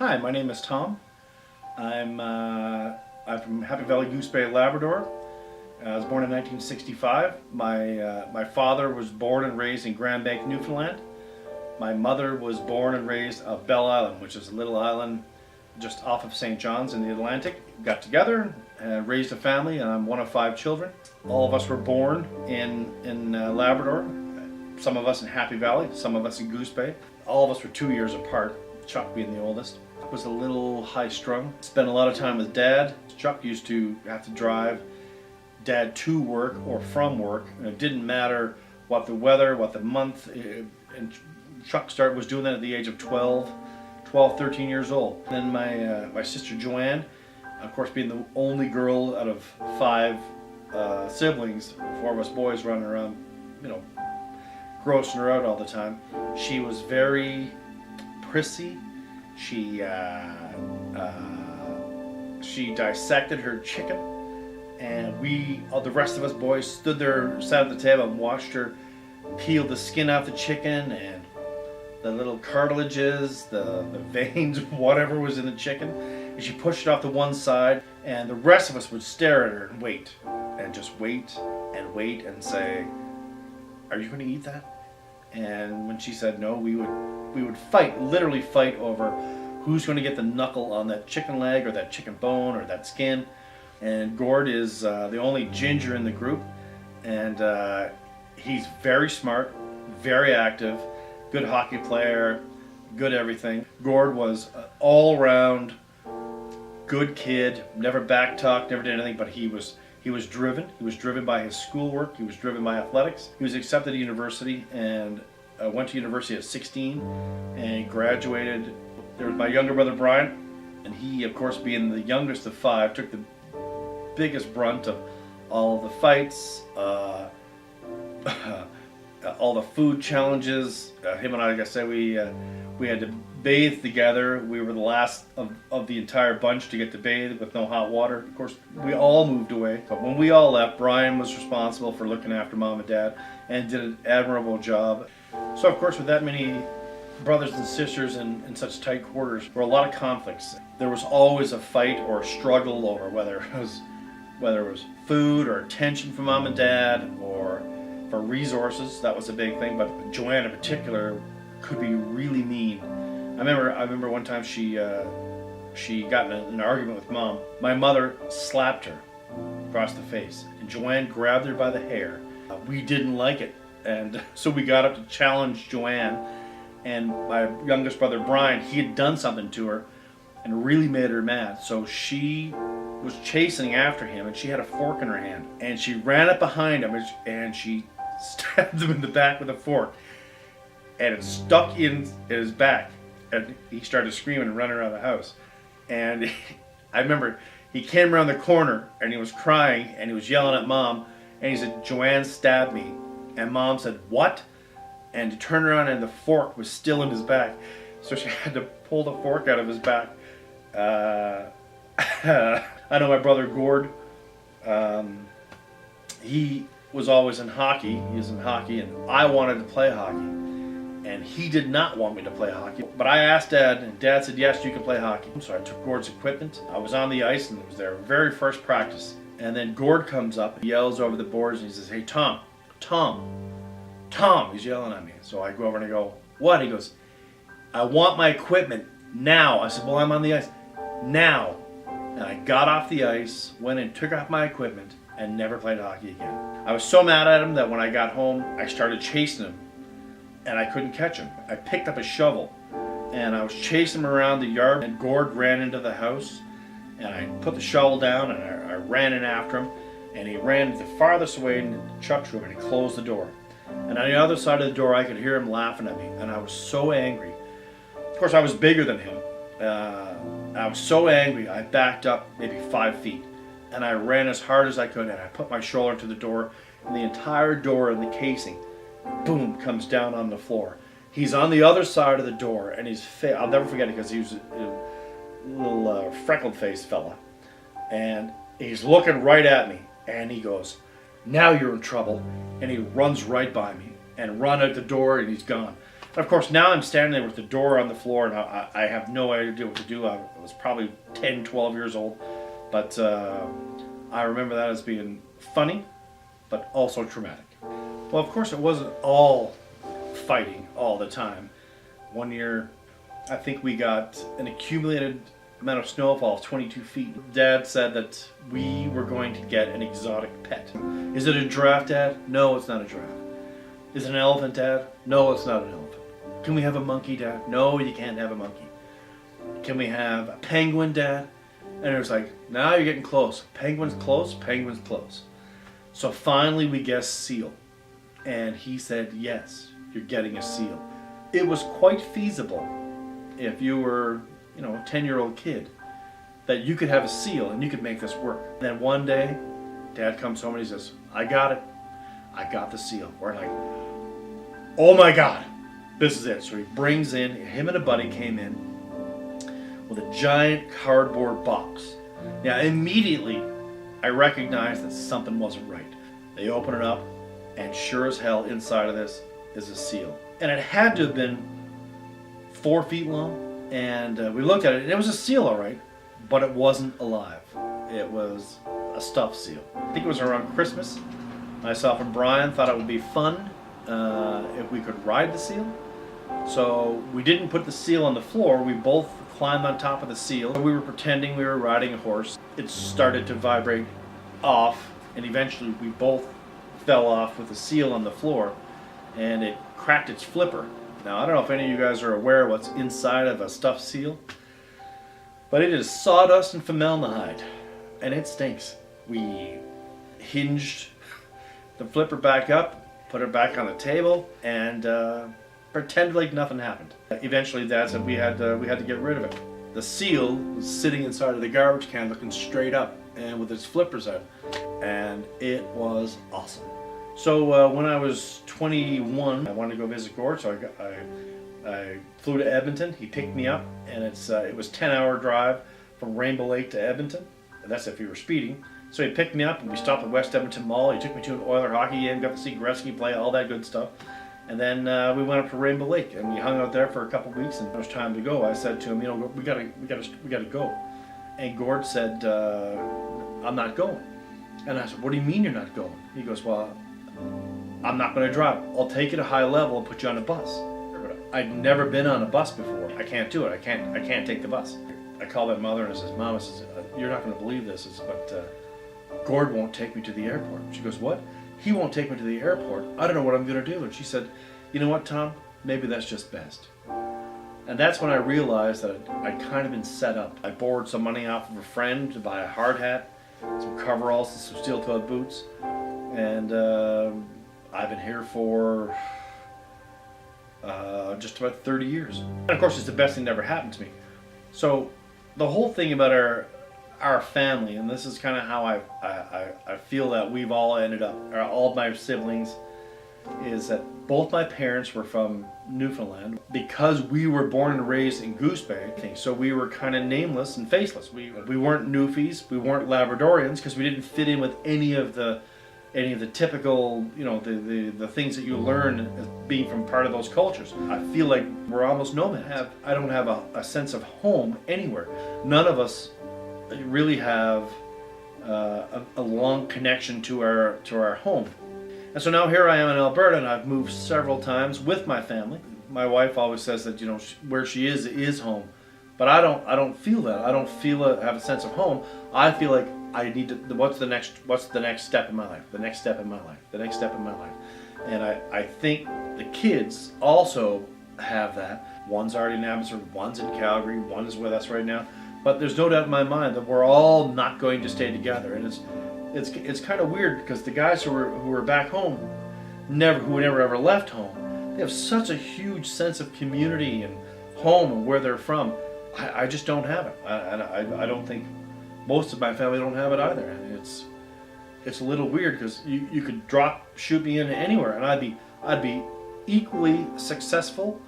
Hi, my name is Tom. I'm from Happy Valley, Goose Bay, Labrador. I was born in 1965. My father was born and raised in Grand Bank, Newfoundland. My mother was born and raised of Bell Island, which is a little island just off of St. John's in the Atlantic. Got together and raised a family, and I'm one of 5 children. All of us were born in Labrador. Some of us in Happy Valley, some of us in Goose Bay. All of us were 2 years apart, Chuck being the oldest. Was a little high-strung. Spent a lot of time with Dad. Chuck used to have to drive Dad to work or from work, and it didn't matter what the weather, what the month. And Chuck was doing that at the age of 13 years old. Then my sister Joanne, of course, being the only girl out of 5 siblings, 4 of us boys running around, grossing her out all the time. She was very prissy. She dissected her chicken, and the rest of us boys stood there, sat at the table and watched her peel the skin off the chicken and the little cartilages, the veins, whatever was in the chicken. And she pushed it off to one side, and the rest of us would stare at her and wait, and just wait and wait and say, "Are you going to eat that?" And when she said no, we would fight, literally fight over who's going to get the knuckle on that chicken leg or that chicken bone or that skin. And Gord is the only ginger in the group, and he's very smart, very active, good hockey player, good everything. Gord was an all-round good kid, never backtalked, never did anything, but he was driven. He was driven by his schoolwork. He was driven by athletics. He was accepted to university and went to university at 16 and graduated. There was my younger brother Brian, and he, of course, being the youngest of 5, took the biggest brunt of all of the fights, all the food challenges. Him and I, like I said, we had to bathe together. We were the last of the entire bunch to get to bathe with no hot water. Of course, we all moved away. But when we all left, Brian was responsible for looking after Mom and Dad and did an admirable job. So, of course, with that many brothers and sisters in such tight quarters, there were a lot of conflicts. There was always a fight or a struggle over whether it was food or attention from Mom and Dad or for resources. That was a big thing. But Joanne in particular could be really mean. I remember one time she got in an argument with Mom. My mother slapped her across the face, and Joanne grabbed her by the hair. We didn't like it, and so we got up to challenge Joanne. And my youngest brother Brian, he had done something to her and really made her mad. So she was chasing after him, and she had a fork in her hand, and she ran up behind him and she stabbed him in the back with a fork, and it stuck in his back. And he started screaming and running around the house. And I remember he came around the corner and he was crying and he was yelling at Mom. And he said, "Joanne stabbed me." And Mom said, "What?" And he turned around and the fork was still in his back. So she had to pull the fork out of his back. I know my brother Gord, he was always in hockey. He was in hockey, and I wanted to play hockey. And he did not want me to play hockey. But I asked Dad, and Dad said, "Yes, you can play hockey." So I took Gord's equipment. I was on the ice, and it was their very first practice. And then Gord comes up, he yells over the boards, and he says, "Hey, Tom, he's yelling at me. So I go over and I go, "What?" He goes, "I want my equipment now." I said, "Well, I'm on the ice now." And I got off the ice, went and took off my equipment, and never played hockey again. I was so mad at him that when I got home, I started chasing him. And I couldn't catch him. I picked up a shovel and I was chasing him around the yard, and Gord ran into the house, and I put the shovel down and I ran in after him, and he ran the farthest away into Chuck's room and he closed the door. And on the other side of the door I could hear him laughing at me, and I was so angry. Of course, I was bigger than him. I was so angry I backed up maybe 5 feet, and I ran as hard as I could, and I put my shoulder to the door, and the entire door and the casing, boom, comes down on the floor. He's on the other side of the door, and I'll never forget it because he was a little freckled-faced fella. And he's looking right at me, and he goes, "Now you're in trouble." And he runs right by me and run out the door, and he's gone. Of course, now I'm standing there with the door on the floor, and I have no idea what to do. I was probably 10, 12 years old, but I remember that as being funny, but also traumatic. Well, of course, it wasn't all fighting all the time. One year, I think we got an accumulated amount of snowfall of 22 feet. Dad said that we were going to get an exotic pet. Is it a giraffe, Dad? No, it's not a giraffe. Is it an elephant, Dad? No, it's not an elephant. Can we have a monkey, Dad? No, you can't have a monkey. Can we have a penguin, Dad? And it was like, now you're getting close. Penguin's close, penguin's close. So finally we guessed seal. And he said, yes, you're getting a seal. It was quite feasible if you were, a 10-year-old kid, that you could have a seal and you could make this work. And then one day, Dad comes home and he says, I got it. I got the seal. We're like, oh my God, this is it. So he brings in, him and a buddy came in with a giant cardboard box. Now immediately I recognized that something wasn't right. They open it up and sure as hell inside of this is a seal. And it had to have been 4 feet long. And we looked at it and it was a seal, all right, but it wasn't alive. It was a stuffed seal. I think it was around Christmas. Myself and Brian thought it would be fun if we could ride the seal. So we didn't put the seal on the floor. We both climbed on top of the seal. We were pretending we were riding a horse. It started to vibrate off, and eventually we both fell off with the seal on the floor, and it cracked its flipper. Now, I don't know if any of you guys are aware what's inside of a stuffed seal, but it is sawdust and formaldehyde, and it stinks. We hinged the flipper back up, put it back on the table, and pretended like nothing happened. Eventually, Dad said we had to get rid of it. The seal was sitting inside of the garbage can, looking straight up, and with its flippers out, and it was awesome. So when I was 21, I wanted to go visit Gord, so I flew to Edmonton. He picked me up, and it was a 10-hour drive from Rainbow Lake to Edmonton. That's if you were speeding. So he picked me up, and we stopped at West Edmonton Mall. He took me to an Oiler hockey game, got to see Gretzky play, all that good stuff. And then we went up to Rainbow Lake, and we hung out there for a couple weeks. And when it was time to go, I said to him, we gotta go. And Gord said, I'm not going. And I said, what do you mean you're not going? He goes, well, I'm not going to drive. I'll take you to high level and put you on a bus. I'd never been on a bus before. I can't do it. I can't take the bus. I called my mother and I says, Mom, you're not going to believe this, but Gord won't take me to the airport. She goes, what? He won't take me to the airport. I don't know what I'm going to do. And she said, you know what, Tom? Maybe that's just best. And that's when I realized that I'd kind of been set up. I borrowed some money off of a friend to buy a hard hat, some coveralls, and some steel-toed boots. And I've been here for just about 30 years. And of course, it's the best thing that ever happened to me. So the whole thing about our family, and this is kind of how I feel that we've all ended up, or all of my siblings, is that both my parents were from Newfoundland. Because we were born and raised in Goose Bay, so we were kind of nameless and faceless. We weren't Newfies, we weren't Labradorians, because we didn't fit in with any of the typical, the things that you learn as being from part of those cultures. I feel like we're almost nomads. I don't have a sense of home anywhere. None of us really have a long connection to our home. And so now here I am in Alberta, and I've moved several times with my family. My wife always says that where she is home, but I don't feel that. I don't have a sense of home. I feel like I need to. What's the next step in my life? The next step in my life. The next step in my life. And I think the kids also have that. One's already in Abbotsford, one's in Calgary, one is with us right now. But there's no doubt in my mind that we're all not going to stay together, and it's kind of weird because the guys who were back home, who never ever left home, they have such a huge sense of community and home and where they're from. I just don't have it. I don't think most of my family don't have it either, and it's a little weird because you could shoot me into anywhere, and I'd be equally successful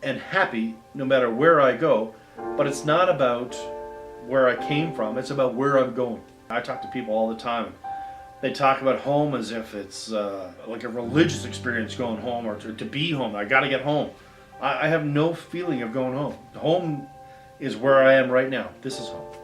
and happy no matter where I go. But it's not about where I came from, it's about where I'm going. I talk to people all the time. They talk about home as if it's like a religious experience going home, or to be home. I got to get home. I have no feeling of going home. Home is where I am right now. This is home.